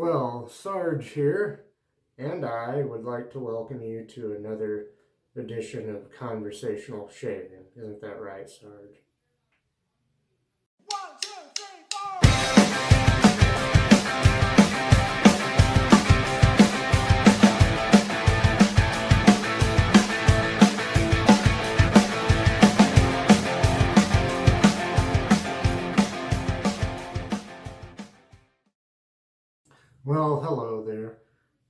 Well, Sarge here, and I would like to welcome you to another edition of Conversational Shaving. Isn't that right, Sarge? 1, 2, 3, 4. Well, hello there.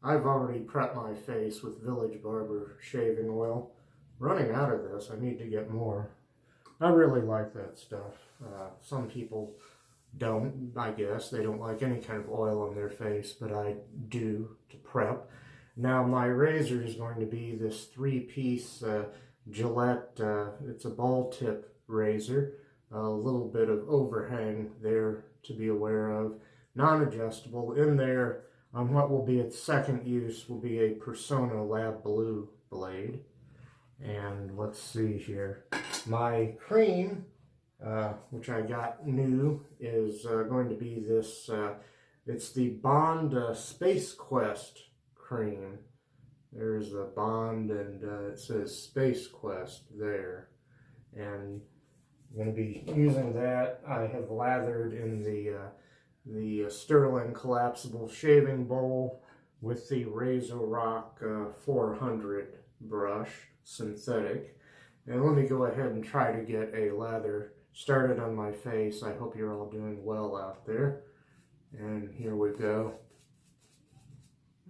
I've already prepped my face with Village Barber shaving oil. Running out of this, I need to get more. I really like that stuff. Some people don't, I guess. They don't like any kind of oil on their face, but I do to prep. Now my razor is going to be this three-piece Gillette, it's a ball tip razor. A little bit of overhang there to be aware of. Non-adjustable. In there, on what will be its second use, will be a Personna Lab Blue blade. And let's see here. My cream, which I got new, is going to be this, it's the Bond Spacequest cream. There's the Bond and it says Spacequest there. And I'm going to be using that. I have lathered in the Stirling collapsible shaving bowl with the RazoRock 400 brush, synthetic. And let me go ahead and try to get a lather started on my face. I hope you're all doing well out there. And here we go.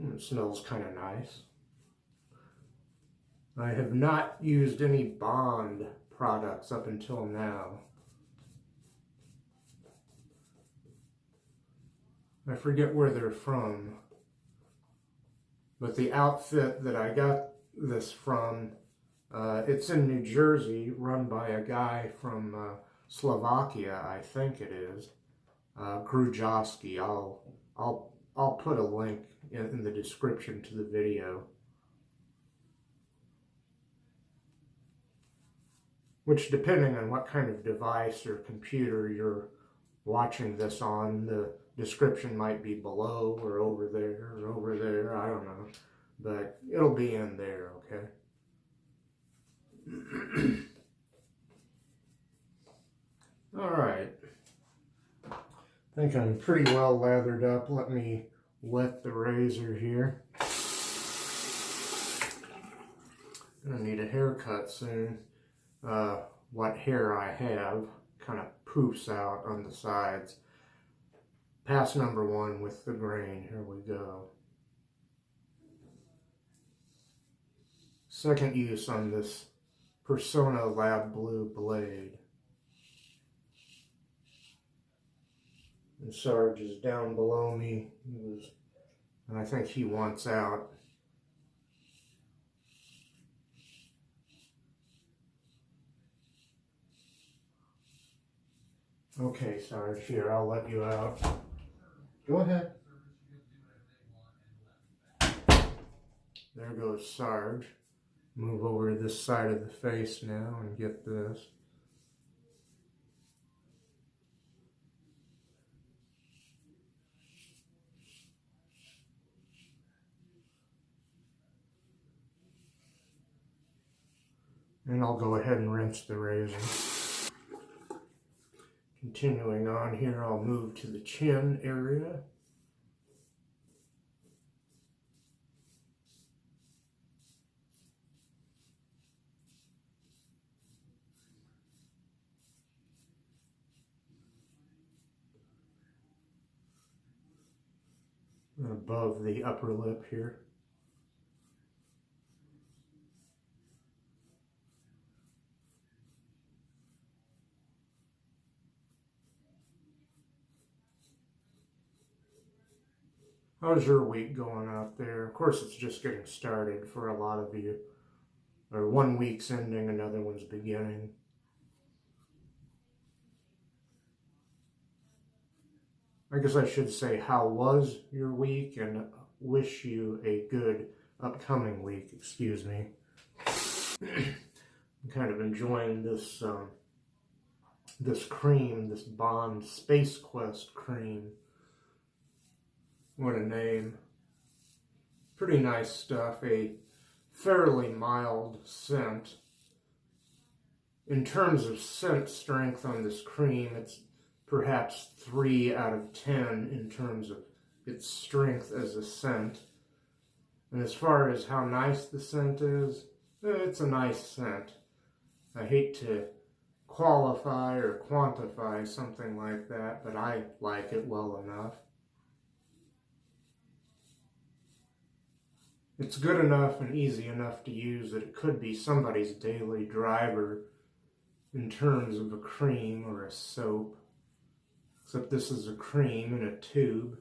It smells kind of nice. I have not used any Bond products up until now. I forget where they're from, but the outfit that I got this from, it's in New Jersey, run by a guy from Slovakia, I think it is, Grujoski. I'll put a link in the description to the video. Which, depending on what kind of device or computer you're watching this on, the description might be below or over there, I don't know. But it'll be in there, okay? Alright. I think I'm pretty well lathered up. Let me wet the razor here. Gonna need a haircut soon. What hair I have kind of poofs out on the sides. Pass number 1 with the grain. Here we go. Second use on this Personna Lab Blue blade. And Sarge is down below me. And I think he wants out. Okay, Sarge, here, I'll let you out. Go ahead. There goes Sarge. Move over to this side of the face now and get this. And I'll go ahead and rinse the razor. Continuing on here, I'll move to the chin area. And above the upper lip here. How's your week going out there? Of course, it's just getting started for a lot of you. Or one week's ending, another one's beginning. I guess I should say, how was your week? And wish you a good upcoming week. Excuse me. I'm kind of enjoying this this cream, this Bond Spacequest cream. What a name. Pretty nice stuff. A fairly mild scent. In terms of scent strength on this cream, it's perhaps 3 out of 10 in terms of its strength as a scent. And as far as how nice the scent is, it's a nice scent. I hate to qualify or quantify something like that, but I like it well enough. It's good enough and easy enough to use that it could be somebody's daily driver in terms of a cream or a soap. Except this is a cream in a tube.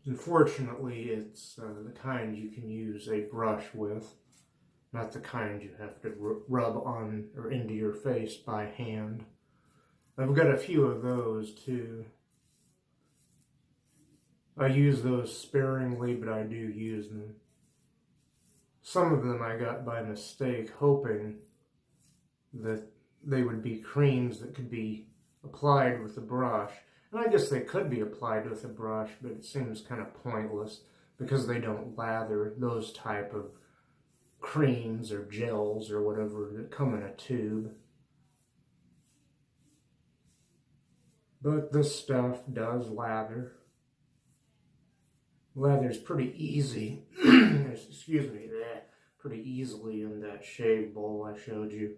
Unfortunately, it's the kind you can use a brush with, not the kind you have to rub on or into your face by hand. I've got a few of those too. I use those sparingly, but I do use them. Some of them I got by mistake, hoping that they would be creams that could be applied with a brush. And I guess they could be applied with a brush, but it seems kind of pointless because they don't lather. Those type of creams or gels or whatever that come in a tube. But this stuff does lather. Lathers pretty easy. Excuse me, pretty easily in that shave bowl I showed you.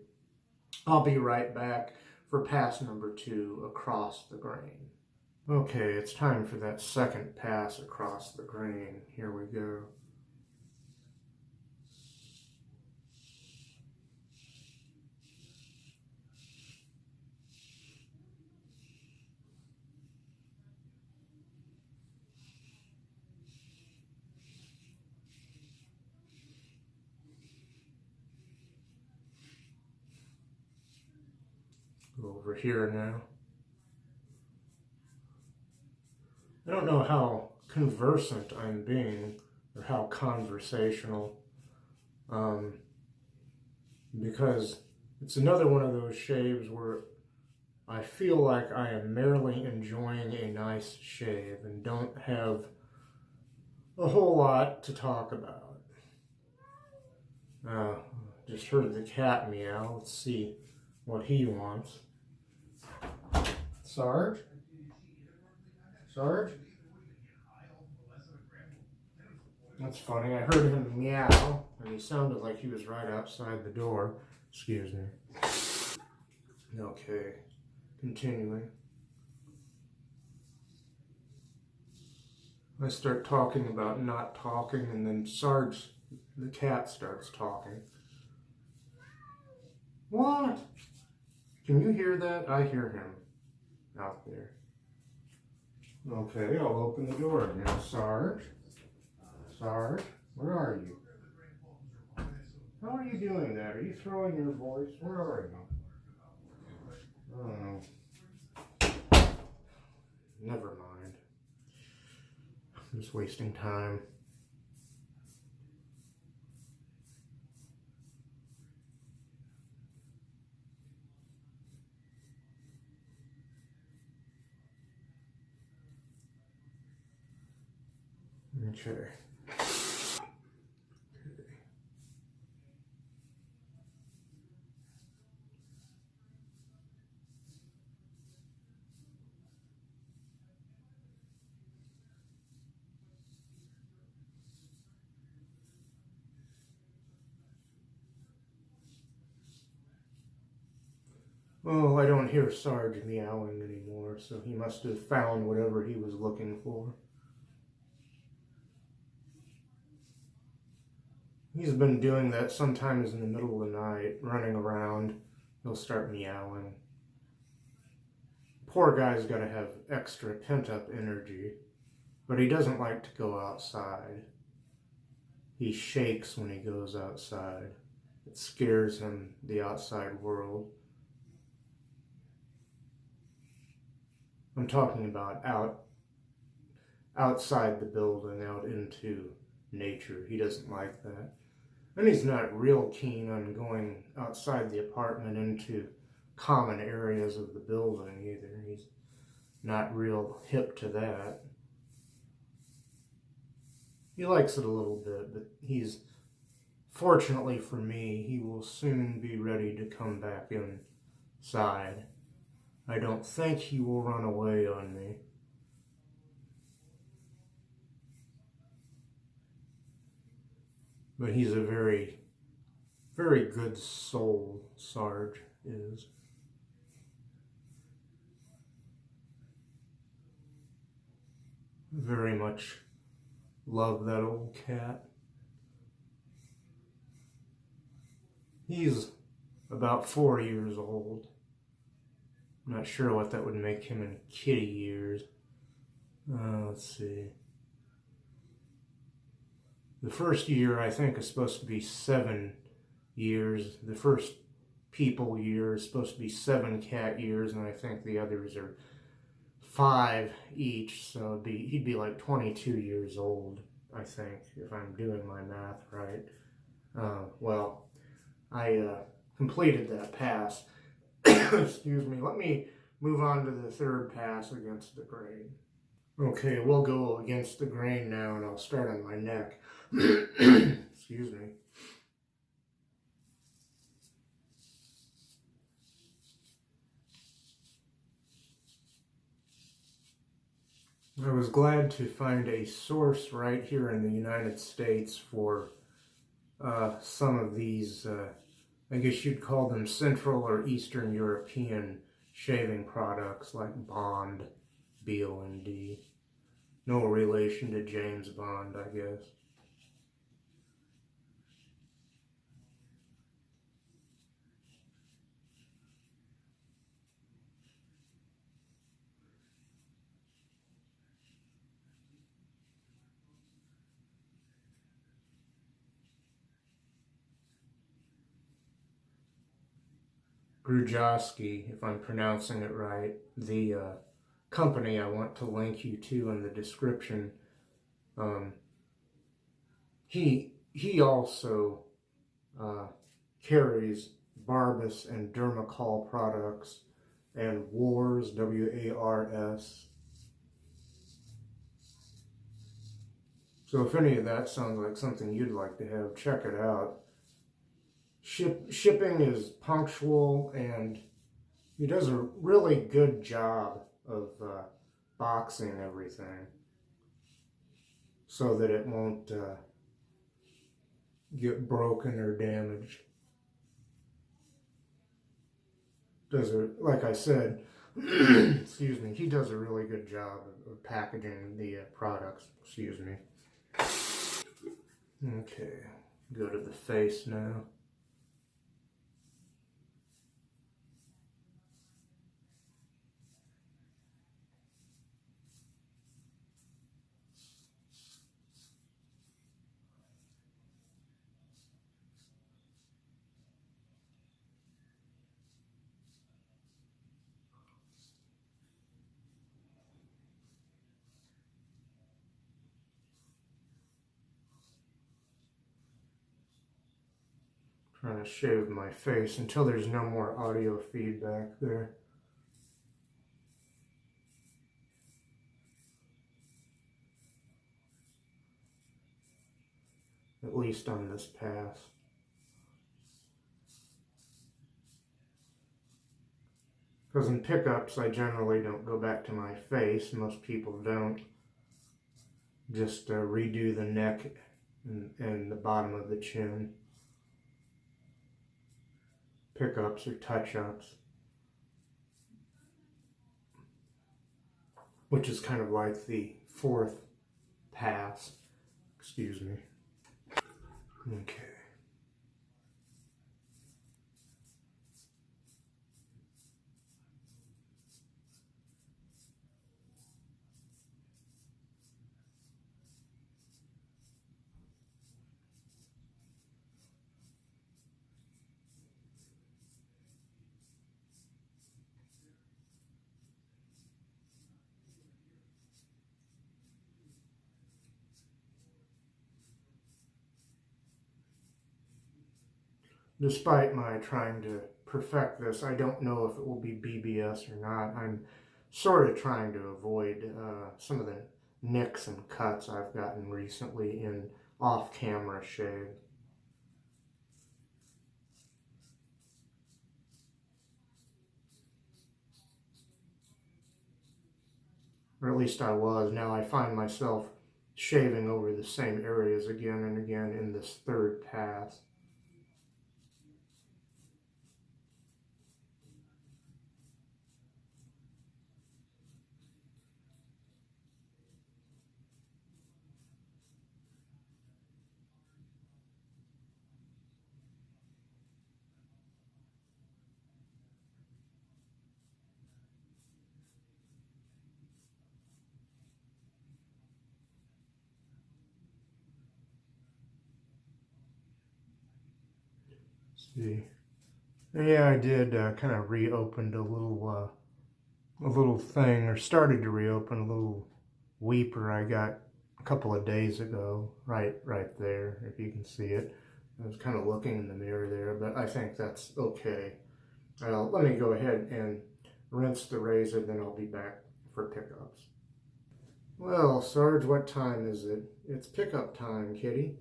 I'll be right back for pass number 2 across the grain. Okay, it's time for that second pass across the grain. Here we go. Go over here now. I don't know how conversant I'm being, or how conversational, because it's another one of those shaves where I feel like I am merely enjoying a nice shave and don't have a whole lot to talk about. Just heard the cat meow. Let's see what he wants. Sarge? Sarge? That's funny. I heard him meow, and he sounded like he was right outside the door. Excuse me. Okay, continuing. I start talking about not talking, and then Sarge, the cat, starts talking. What? Can you hear that? I hear him out there. Okay, I'll open the door now. Sarge? Sarge? Where are you? How are you doing that? Are you throwing your voice? Where are you? Oh, never mind. I'm just wasting time. Okay. Oh, I don't hear Sarge meowing anymore, so he must have found whatever he was looking for. He's been doing that sometimes in the middle of the night, running around. He'll start meowing. Poor guy's got to have extra pent-up energy, but he doesn't like to go outside. He shakes when he goes outside. It scares him, the outside world. I'm talking about outside the building, out into nature. He doesn't like that. And he's not real keen on going outside the apartment into common areas of the building either. He's not real hip to that. He likes it a little bit, but he's, fortunately for me, he will soon be ready to come back inside. I don't think he will run away on me. But he's a very, very good soul, Sarge is. Very much love that old cat. He's about 4 years old. I'm not sure what that would make him in kitty years. Let's see. The first year, I think, is supposed to be 7 years. The first people year is supposed to be 7 cat years, and I think the others are 5 each. So he'd be like 22 years old, I think, if I'm doing my math right. Well, I completed that pass. Excuse me. Let me move on to the third pass against the grain. Okay, we'll go against the grain now, and I'll start on my neck. Excuse me. I was glad to find a source right here in the United States for some of these, I guess you'd call them Central or Eastern European shaving products like Bond, B-O-N-D. No relation to James Bond, I guess. Grujoski, if I'm pronouncing it right, the company I want to link you to in the description. He also carries Barbus and Dermacol products and Wars, W-A-R-S. So if any of that sounds like something you'd like to have, check it out. Shipping is punctual, and he does a really good job of boxing everything so that it won't get broken or damaged. Like I said, excuse me, he does a really good job of packaging the products. Excuse me. Okay, go to the face now. Trying to shave my face until there's no more audio feedback there. At least on this pass. Because in pickups, I generally don't go back to my face. Most people don't. Just redo the neck and the bottom of the chin. Pickups or touch-ups. Which is kind of like the fourth pass. Excuse me. Okay. Despite my trying to perfect this. I don't know if it will be BBS or not. I'm sort of trying to avoid some of the nicks and cuts I've gotten recently in off-camera shave. Or at least I was. Now I find myself shaving over the same areas again and again in this third pass. See, yeah, I did kind of reopened a little thing, or started to reopen a little weeper I got a couple of days ago, right there, if you can see it. I was kind of looking in the mirror there, but I think that's okay. Let me go ahead and rinse the razor, then I'll be back for pickups. Well, Sarge, what time is it? It's pickup time, kitty.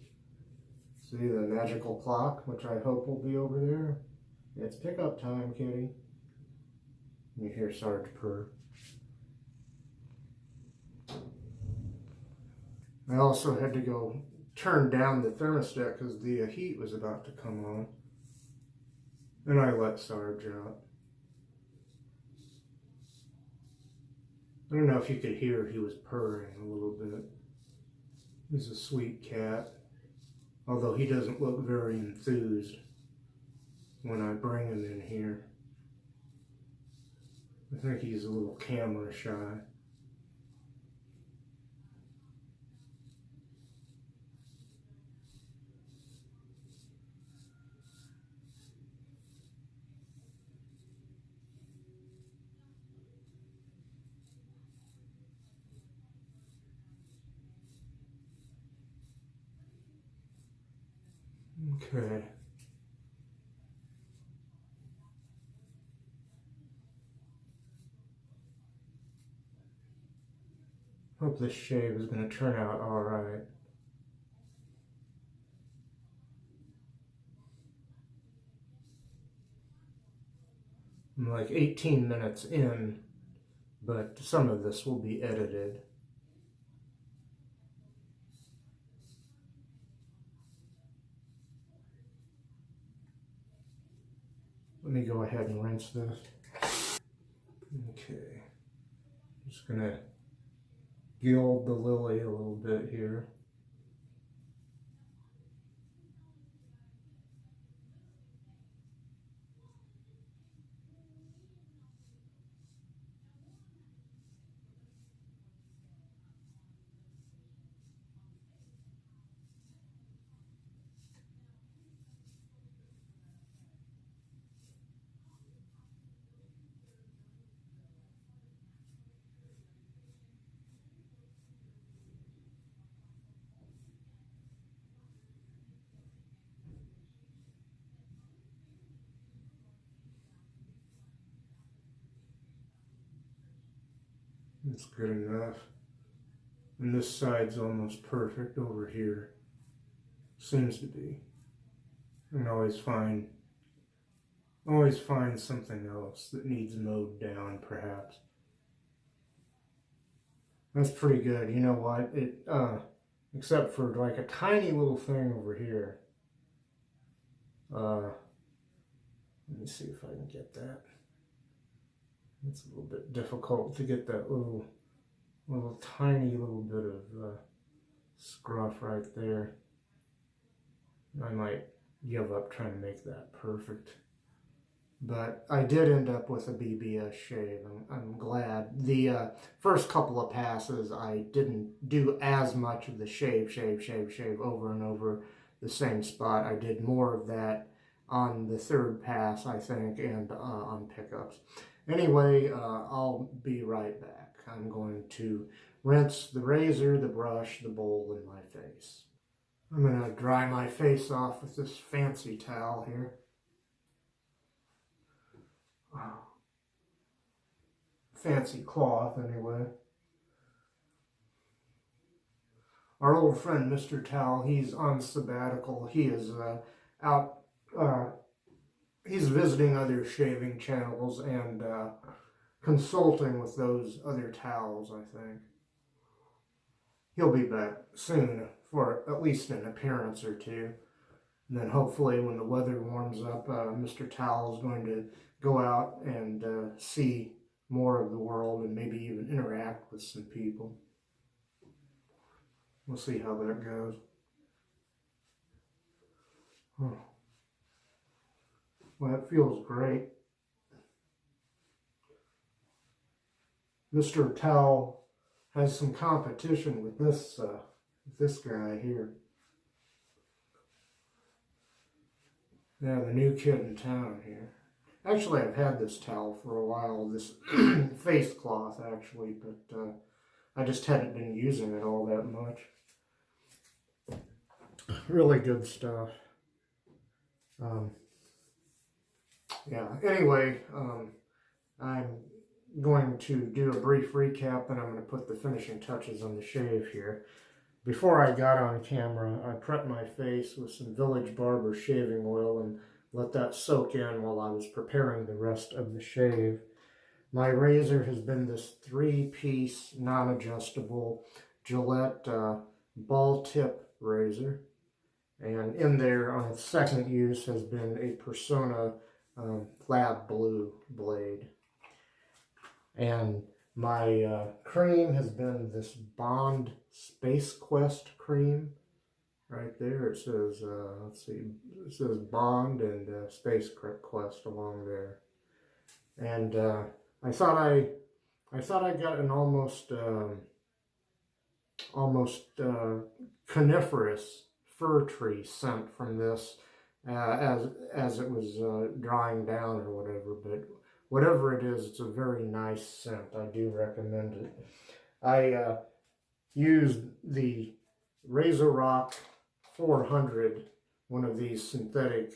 See the magical clock, which I hope will be over there? It's pickup time, kitty. You hear Sarge purr. I also had to go turn down the thermostat because the heat was about to come on. And I let Sarge out. I don't know if you could hear he was purring a little bit. He's a sweet cat. Although he doesn't look very enthused when I bring him in here. I think he's a little camera shy. Okay. Hope this shave is going to turn out all right. I'm like 18 minutes in, but some of this will be edited. Let me go ahead and rinse this. Okay. Just going to gild the lily a little bit here. That's good enough. And this side's almost perfect over here. Seems to be. And always find something else that needs mowed down, perhaps. That's pretty good. You know what? Except for like a tiny little thing over here. Let me see if I can get that. It's a little bit difficult to get that little tiny little bit of scruff right there. I might give up trying to make that perfect. But I did end up with a BBS shave. I'm glad. The first couple of passes, I didn't do as much of the shave over and over the same spot. I did more of that on the third pass, I think, and on pickups. Anyway, I'll be right back. I'm going to rinse the razor, the brush, the bowl, and my face. I'm going to dry my face off with this fancy towel here. fancy cloth anyway. Our old friend Mr. Towel, he's on sabbatical. He is out, he's visiting other shaving channels and consulting with those other towels, I think. He'll be back soon for at least an appearance or two. And then hopefully when the weather warms up, Mr. Towel is going to go out and see more of the world and maybe even interact with some people. We'll see how that goes. Oh. Well, that feels great. Mr. Towel has some competition with this guy here. Yeah, the new kid in town here. Actually, I've had this towel for a while, this face cloth actually, but I just hadn't been using it all that much. Really good stuff. Yeah, anyway, I'm going to do a brief recap and I'm going to put the finishing touches on the shave here. Before I got on camera, I prepped my face with some Village Barber shaving oil and let that soak in while I was preparing the rest of the shave. My razor has been this 3-piece non-adjustable Gillette Ball Tip razor. And in there on its second use has been a Personna Lab Blue blade. And my cream has been this Bond Spacequest cream. Right there it says, let's see, it says Bond and Spacequest along there. And I thought I got an almost coniferous fir tree scent from this as it was drying down or whatever, but whatever it is, it's a very nice scent. I do recommend it. I used the RazoRock 400, one of these synthetic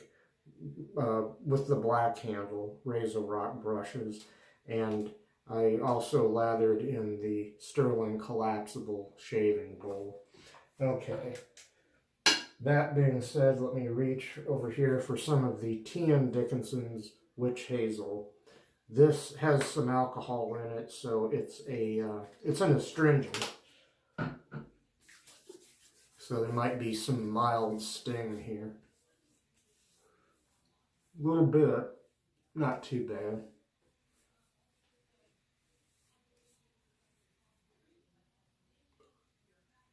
with the black handle RazoRock brushes, and I also lathered in the Stirling collapsible shaving bowl. Okay. That being said, let me reach over here for some of the Dickinson's Witch Hazel. This has some alcohol in it, so it's an astringent. So there might be some mild sting here. A little bit, not too bad.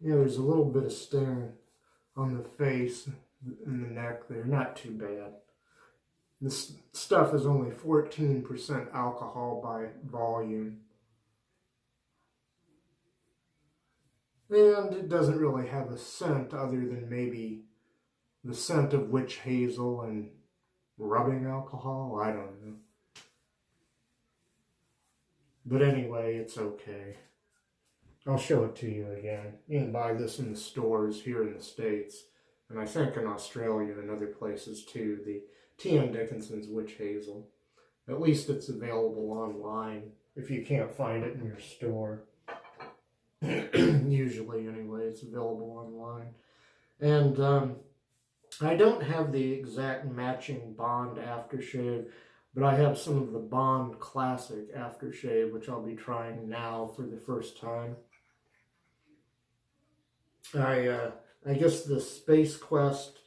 Yeah, there's a little bit of sting on the face and the neck there, not too bad. This stuff is only 14% alcohol by volume. And it doesn't really have a scent other than maybe the scent of witch hazel and rubbing alcohol. I don't know. But anyway, it's okay. I'll show it to you again. You can buy this in the stores here in the States, and I think in Australia and other places too, the Dickinson's Witch Hazel. At least it's available online if you can't find it in your store. Usually anyway, it's available online. And I don't have the exact matching Bond aftershave, but I have some of the Bond Classic aftershave, which I'll be trying now for the first time. I guess the Spacequest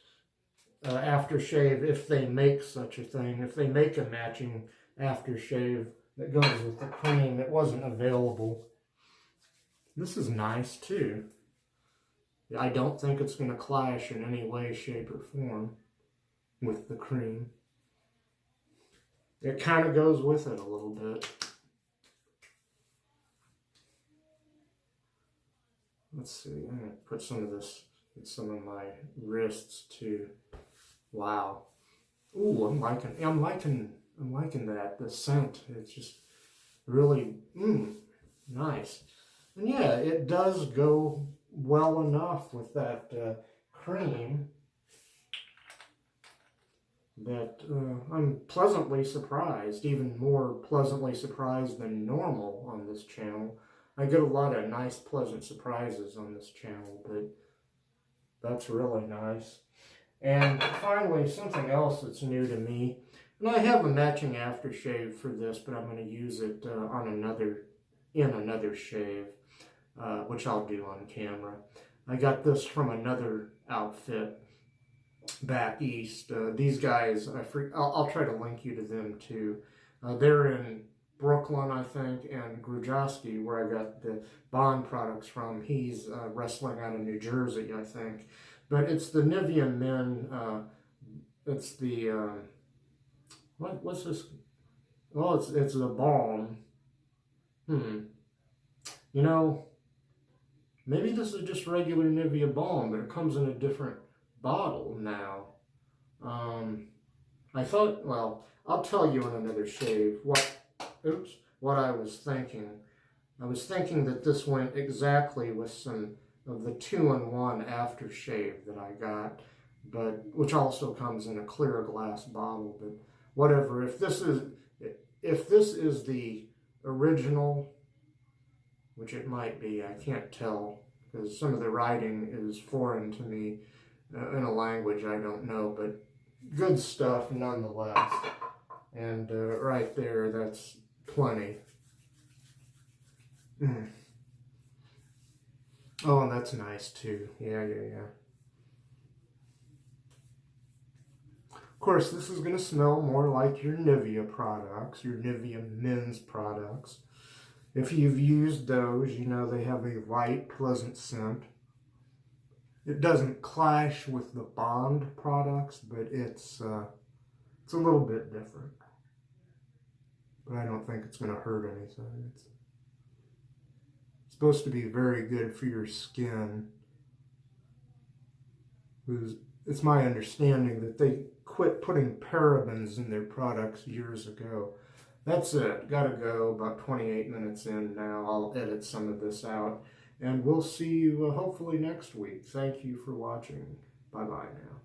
aftershave, if they make such a thing, if they make a matching aftershave that goes with the cream, it wasn't available. This is nice too. I don't think it's going to clash in any way, shape, or form with the cream. It kind of goes with it a little bit. Let's see, I'm going to put some of this in some of my wrists too. Wow. Ooh, I'm liking that. The scent, it's just really nice. And yeah, it does go well enough with that cream. that I'm pleasantly surprised, even more pleasantly surprised than normal on this channel. I get a lot of nice, pleasant surprises on this channel, but that's really nice. And finally, something else that's new to me, and I have a matching aftershave for this, but I'm going to use it in another shave, which I'll do on camera. I got this from another outfit back east. These guys, I'll try to link you to them too. They're in Brooklyn, I think, and Grujoski, where I got the Bond products from. He's wrestling out of New Jersey, I think. But it's the Nivea Men, it's the, what's this? Oh, it's the balm. You know, maybe this is just regular Nivea balm, but it comes in a different bottle now. I thought, well, I'll tell you in another shave what I was thinking. I was thinking that this went exactly with some of the 2-in-1 aftershave that I got, but which also comes in a clear glass bottle. But whatever. If this is the original, which it might be, I can't tell because some of the writing is foreign to me in a language I don't know, but good stuff nonetheless. And right there, that's plenty. Oh, and that's nice too. Yeah. Of course, this is going to smell more like your Nivea products, your Nivea Men's products. If you've used those, you know they have a light, pleasant scent. It doesn't clash with the Bond products, but it's a little bit different. But I don't think it's going to hurt anything. It's supposed to be very good for your skin. It's my understanding that they quit putting parabens in their products years ago. That's it. Gotta go. About 28 minutes in now. I'll edit some of this out. And we'll see you hopefully next week. Thank you for watching. Bye-bye now.